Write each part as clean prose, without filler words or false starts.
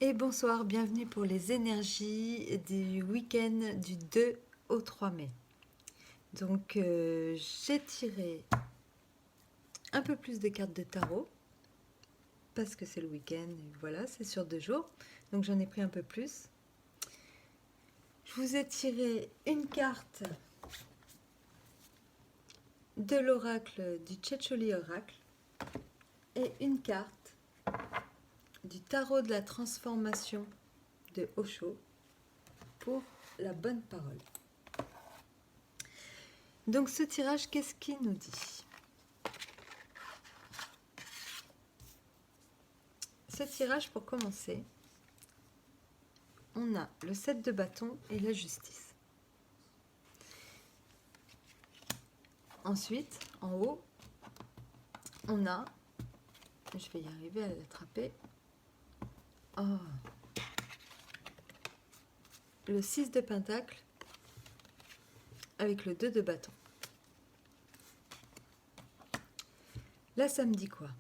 Et bonsoir, bienvenue pour les énergies du week-end du 2 au 3 mai. Donc j'ai tiré un peu plus de cartes de tarot parce que c'est le week-end, et voilà, c'est sur 2 jours. Donc j'en ai pris un peu plus. Je vous ai tiré une carte de l'oracle du Tchétcholi Oracle et une carte du tarot de la transformation de Osho pour la bonne parole. Donc ce tirage, qu'est-ce qu'il nous dit? Ce tirage, pour commencer, on a le 7 de bâton et la justice. Ensuite, en haut, on a, je vais y arriver à l'attraper, le 6 de pentacle avec le 2 de bâton. Là, ça me dit quoi?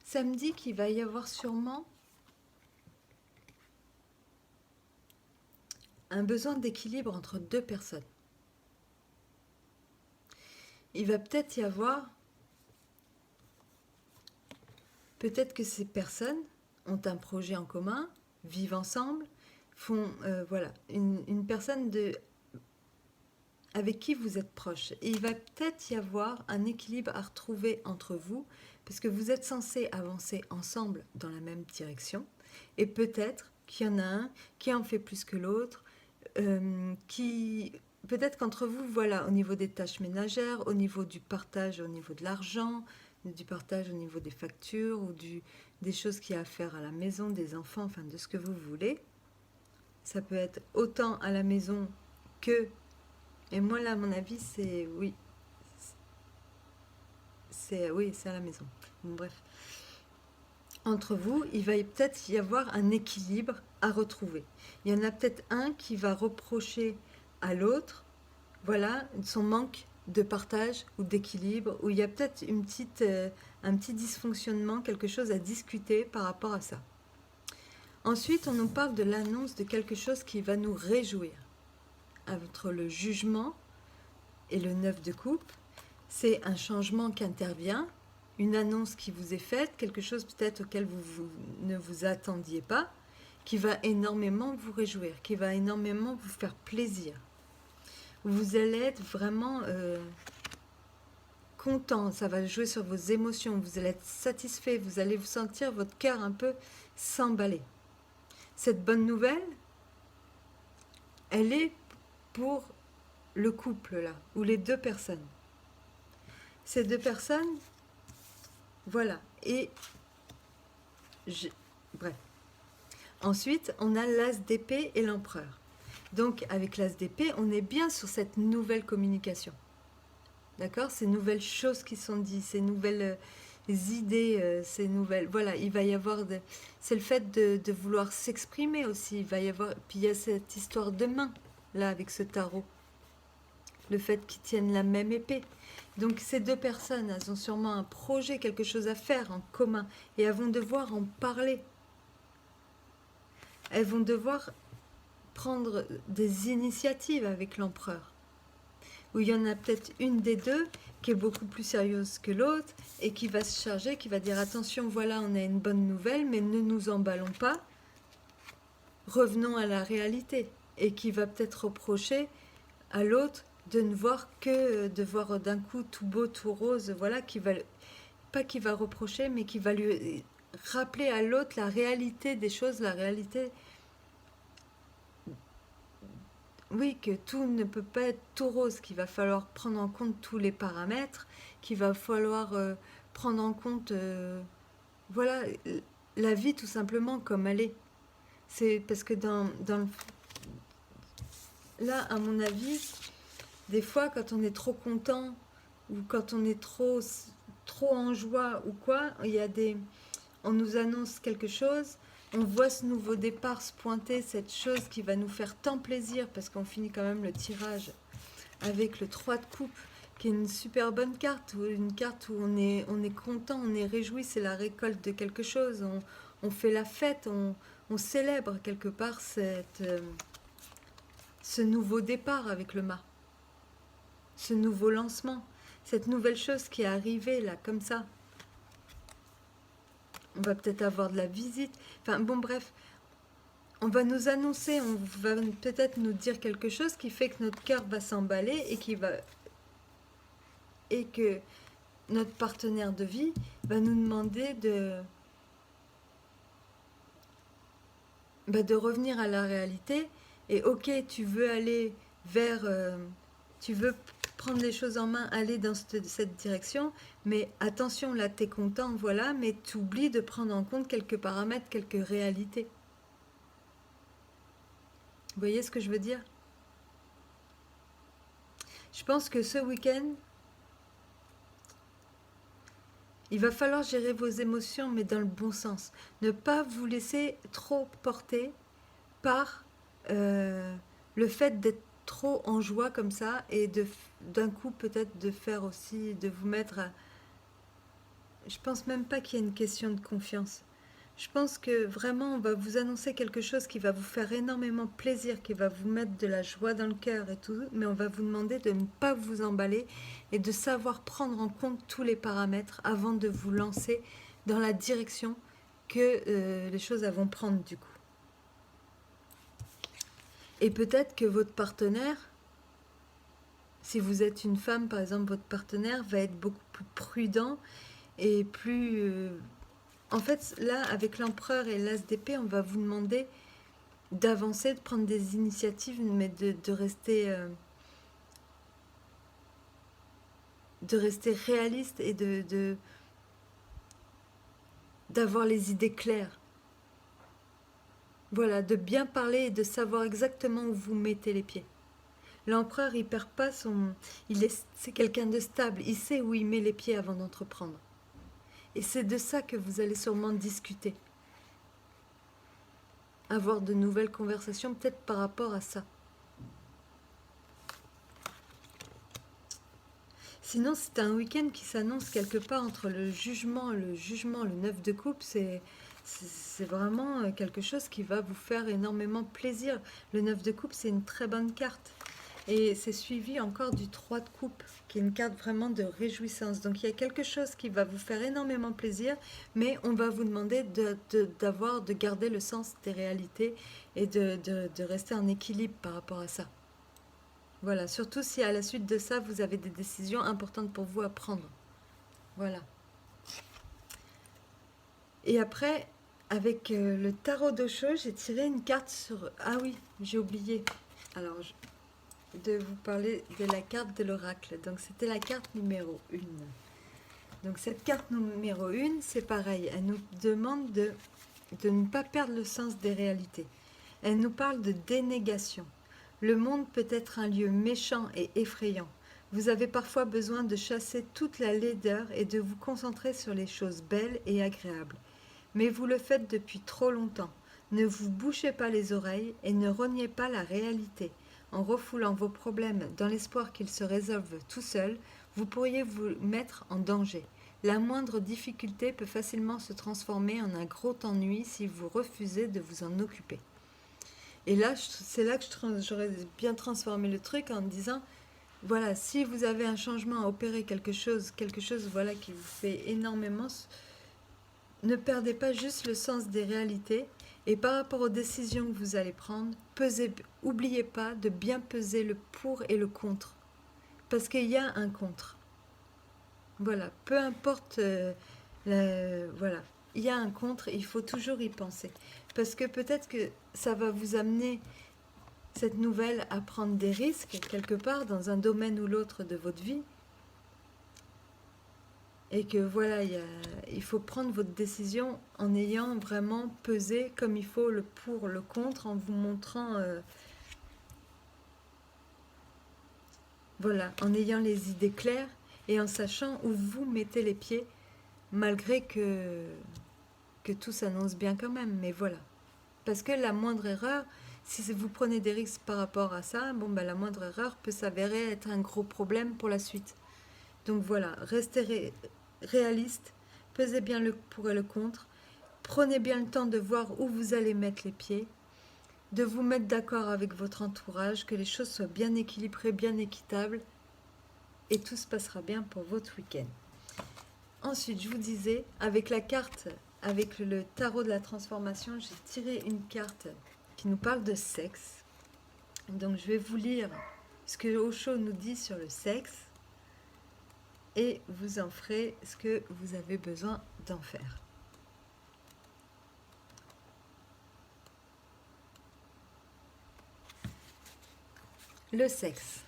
Ça me dit qu'il va y avoir sûrement un besoin d'équilibre entre deux personnes. Il va peut-être y avoir, peut-être que ces personnes ont un projet en commun, vivent ensemble, font, voilà, une personne avec qui vous êtes proche. Et il va peut-être y avoir un équilibre à retrouver entre vous, parce que vous êtes censés avancer ensemble dans la même direction. Et peut-être qu'il y en a un qui en fait plus que l'autre, peut-être qu'entre vous, voilà, au niveau des tâches ménagères, au niveau du partage, au niveau de l'argent, du partage au niveau des factures ou des choses qu'il y a à faire à la maison, des enfants, enfin de ce que vous voulez. Ça peut être autant à la maison que... Et moi, là, à mon avis, c'est... Oui, c'est à la maison. Bon, bref. Entre vous, il va peut-être y avoir un équilibre à retrouver. Il y en a peut-être un qui va reprocher à l'autre, voilà, son manque de partage ou d'équilibre, où il y a peut-être un petit dysfonctionnement, quelque chose à discuter par rapport à ça. Ensuite, on nous parle de l'annonce de quelque chose qui va nous réjouir. Entre le jugement et le 9 de coupe, c'est un changement qui intervient, une annonce qui vous est faite, quelque chose peut-être auquel vous ne vous attendiez pas, qui va énormément vous réjouir, qui va énormément vous faire plaisir. Vous allez être vraiment content, ça va jouer sur vos émotions, vous allez être satisfait, vous allez vous sentir votre cœur un peu s'emballer. Cette bonne nouvelle, elle est pour le couple là, ou les deux personnes. Ces deux personnes, voilà, et bref. Ensuite, on a l'as d'épée et l'empereur. Donc, avec l'as d'épée, on est bien sur cette nouvelle communication. D'accord? Ces nouvelles choses qui sont dites, ces nouvelles idées, ces nouvelles... Voilà, il va y avoir... C'est le fait de vouloir s'exprimer aussi. Il va y avoir... Puis il y a cette histoire de main, là, avec ce tarot. Le fait qu'ils tiennent la même épée. Donc ces deux personnes, elles ont sûrement un projet, quelque chose à faire en commun. Et elles vont devoir en parler. Elles vont devoir prendre des initiatives avec l'empereur. Où il y en a peut-être une des deux qui est beaucoup plus sérieuse que l'autre et qui va se charger, qui va dire attention, voilà, on a une bonne nouvelle, mais ne nous emballons pas, revenons à la réalité. Et qui va peut-être reprocher à l'autre de ne voir que, de voir d'un coup tout beau, tout rose, voilà, pas qui va reprocher, mais qui va lui rappeler à l'autre la réalité des choses, la réalité. Oui, que tout ne peut pas être tout rose, qu'il va falloir prendre en compte tous les paramètres, qu'il va falloir prendre en compte, voilà, la vie tout simplement comme elle est. C'est parce que là, à mon avis, des fois, quand on est trop content ou quand on est trop en joie ou quoi, on nous annonce quelque chose, on voit ce nouveau départ se pointer, cette chose qui va nous faire tant plaisir, parce qu'on finit quand même le tirage avec le 3 de coupe, qui est une super bonne carte, une carte où on est content, on est réjoui, c'est la récolte de quelque chose, on fait la fête, on célèbre quelque part ce nouveau départ avec le mât, ce nouveau lancement, cette nouvelle chose qui est arrivée là, comme ça. On va peut-être avoir de la visite. Enfin bon, bref, on va nous annoncer, on va peut-être nous dire quelque chose qui fait que notre cœur va s'emballer et que notre partenaire de vie va nous demander de revenir à la réalité. Et ok, tu veux aller vers... tu veux prendre les choses en main, aller dans cette direction, mais attention, là, tu es content, voilà, mais tu oublies de prendre en compte quelques paramètres, quelques réalités. Vous voyez ce que je veux dire? Je pense que ce week-end, il va falloir gérer vos émotions, mais dans le bon sens. Ne pas vous laisser trop porter par le fait d'être trop en joie comme ça et d'un coup peut-être de faire aussi, de vous mettre à... Je pense même pas qu'il y ait une question de confiance. Je pense que vraiment on va vous annoncer quelque chose qui va vous faire énormément plaisir, qui va vous mettre de la joie dans le cœur et tout, mais on va vous demander de ne pas vous emballer et de savoir prendre en compte tous les paramètres avant de vous lancer dans la direction que les choses vont prendre du coup. Et peut-être que votre partenaire, si vous êtes une femme par exemple, votre partenaire va être beaucoup plus prudent et plus... En fait, là, avec l'empereur et l'as d'épée, on va vous demander d'avancer, de prendre des initiatives, mais de rester réaliste et d'avoir les idées claires. Voilà, de bien parler et de savoir exactement où vous mettez les pieds. L'empereur, il perd pas son... C'est quelqu'un de stable, il sait où il met les pieds avant d'entreprendre. Et c'est de ça que vous allez sûrement discuter. Avoir de nouvelles conversations, peut-être par rapport à ça. Sinon, c'est un week-end qui s'annonce quelque part entre le jugement, le 9 de coupe, c'est vraiment quelque chose qui va vous faire énormément plaisir. Le 9 de coupe, c'est une très bonne carte. Et c'est suivi encore du 3 de coupe, qui est une carte vraiment de réjouissance. Donc il y a quelque chose qui va vous faire énormément plaisir, mais on va vous demander de garder le sens des réalités et de rester en équilibre par rapport à ça. Voilà, surtout si à la suite de ça, vous avez des décisions importantes pour vous à prendre. Voilà. Et après, avec le tarot d'Osho, j'ai tiré une carte sur... Ah oui, j'ai oublié. Alors, de vous parler de la carte de l'oracle. Donc, c'était la carte numéro 1. Donc, cette carte numéro 1, c'est pareil. Elle nous demande de ne pas perdre le sens des réalités. Elle nous parle de dénégation. Le monde peut être un lieu méchant et effrayant. Vous avez parfois besoin de chasser toute la laideur et de vous concentrer sur les choses belles et agréables. Mais vous le faites depuis trop longtemps. Ne vous bouchez pas les oreilles et ne reniez pas la réalité. En refoulant vos problèmes dans l'espoir qu'ils se résolvent tout seuls, vous pourriez vous mettre en danger. La moindre difficulté peut facilement se transformer en un gros ennui si vous refusez de vous en occuper. Et là, c'est là que j'aurais bien transformé le truc en disant, voilà, si vous avez un changement à opérer, quelque chose voilà, qui vous fait énormément, ne perdez pas juste le sens des réalités. Et par rapport aux décisions que vous allez prendre, n'oubliez pas de bien peser le pour et le contre. Parce qu'il y a un contre. Voilà, peu importe, voilà, il y a un contre, il faut toujours y penser. Parce que peut-être que ça va vous amener, cette nouvelle, à prendre des risques, quelque part, dans un domaine ou l'autre de votre vie. Et que voilà, il faut prendre votre décision en ayant vraiment pesé comme il faut le pour, le contre, en vous montrant, voilà, en ayant les idées claires et en sachant où vous mettez les pieds, malgré que tout s'annonce bien quand même, mais voilà. Parce que la moindre erreur, si vous prenez des risques par rapport à ça, bon, ben, la moindre erreur peut s'avérer être un gros problème pour la suite. Donc voilà, restez réaliste, pesez bien le pour et le contre, Prenez bien le temps de voir où vous allez mettre les pieds, de vous mettre d'accord avec votre entourage, que les choses soient bien équilibrées, bien équitables, et tout se passera bien pour votre week-end. Ensuite, je vous disais, avec la carte, avec le tarot de la transformation, j'ai tiré une carte qui nous parle de sexe. Donc je vais vous lire ce que Osho nous dit sur le sexe et vous en ferez ce que vous avez besoin d'en faire. Le sexe.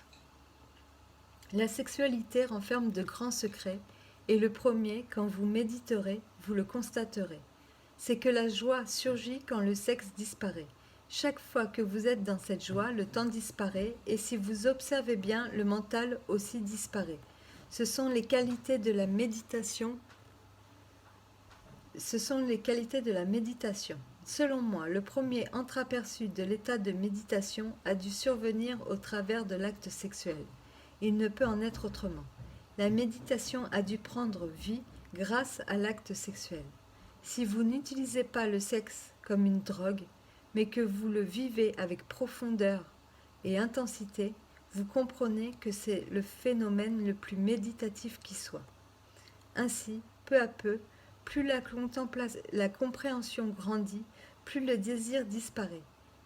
La sexualité renferme de grands secrets et le premier, quand vous méditerez, vous le constaterez. C'est que la joie surgit quand le sexe disparaît. Chaque fois que vous êtes dans cette joie, le temps disparaît et si vous observez bien, le mental aussi disparaît. Ce sont les qualités de la méditation. Selon moi, le premier entreaperçu de l'état de méditation a dû survenir au travers de l'acte sexuel. Il ne peut en être autrement. La méditation a dû prendre vie grâce à l'acte sexuel. Si vous n'utilisez pas le sexe comme une drogue, mais que vous le vivez avec profondeur et intensité, vous comprenez que c'est le phénomène le plus méditatif qui soit. Ainsi, peu à peu, plus la compréhension grandit, plus le désir disparaît,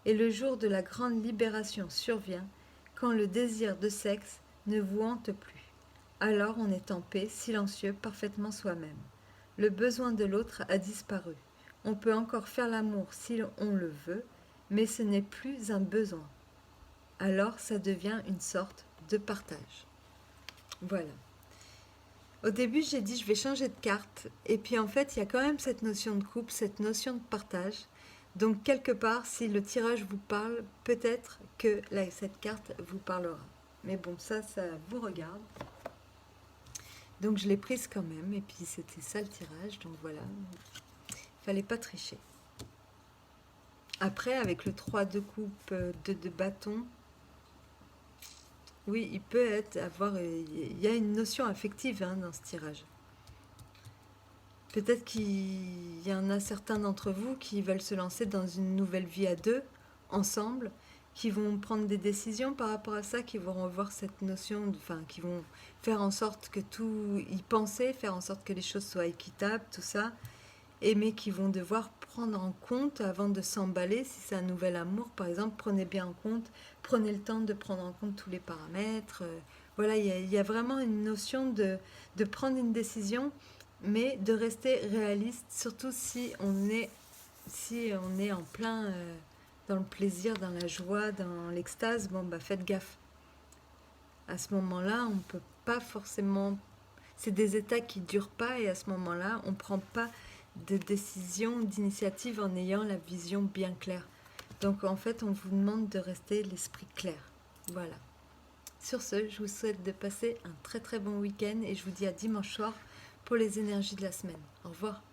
et le jour de la grande libération survient, quand le désir de sexe ne vous hante plus. Alors on est en paix, silencieux, parfaitement soi-même. Le besoin de l'autre a disparu. On peut encore faire l'amour si on le veut, mais ce n'est plus un besoin. Alors ça devient une sorte de partage. Voilà. Au début, j'ai dit je vais changer de carte, et puis en fait, il y a quand même cette notion de couple, cette notion de partage. Donc quelque part, si le tirage vous parle, peut-être que cette carte vous parlera. Mais bon, ça vous regarde. Donc je l'ai prise quand même, et puis c'était ça le tirage, donc voilà. Fallait pas tricher. Après, avec le 3 de coupe de bâton, oui, il peut il y a une notion affective dans ce tirage. Peut-être qu'il y en a certains d'entre vous qui veulent se lancer dans une nouvelle vie à deux, ensemble, qui vont prendre des décisions par rapport à ça, qui vont revoir cette notion, qui vont faire en sorte que tout y penser, faire en sorte que les choses soient équitables, tout ça, mais qui vont devoir prendre en compte avant de s'emballer, si c'est un nouvel amour, par exemple, prenez bien en compte, prenez le temps de prendre en compte tous les paramètres. Voilà, il y a vraiment une notion de prendre une décision, mais de rester réaliste, surtout si on est en plein dans le plaisir, dans la joie, dans l'extase. Bon, bah faites gaffe. À ce moment-là, on ne peut pas forcément... C'est des états qui ne durent pas, et à ce moment-là, on ne prend pas de décision, d'initiative en ayant la vision bien claire. Donc en fait, on vous demande de rester l'esprit clair. Voilà. Sur ce, je vous souhaite de passer un très très bon week-end et je vous dis à dimanche soir pour les énergies de la semaine. Au revoir.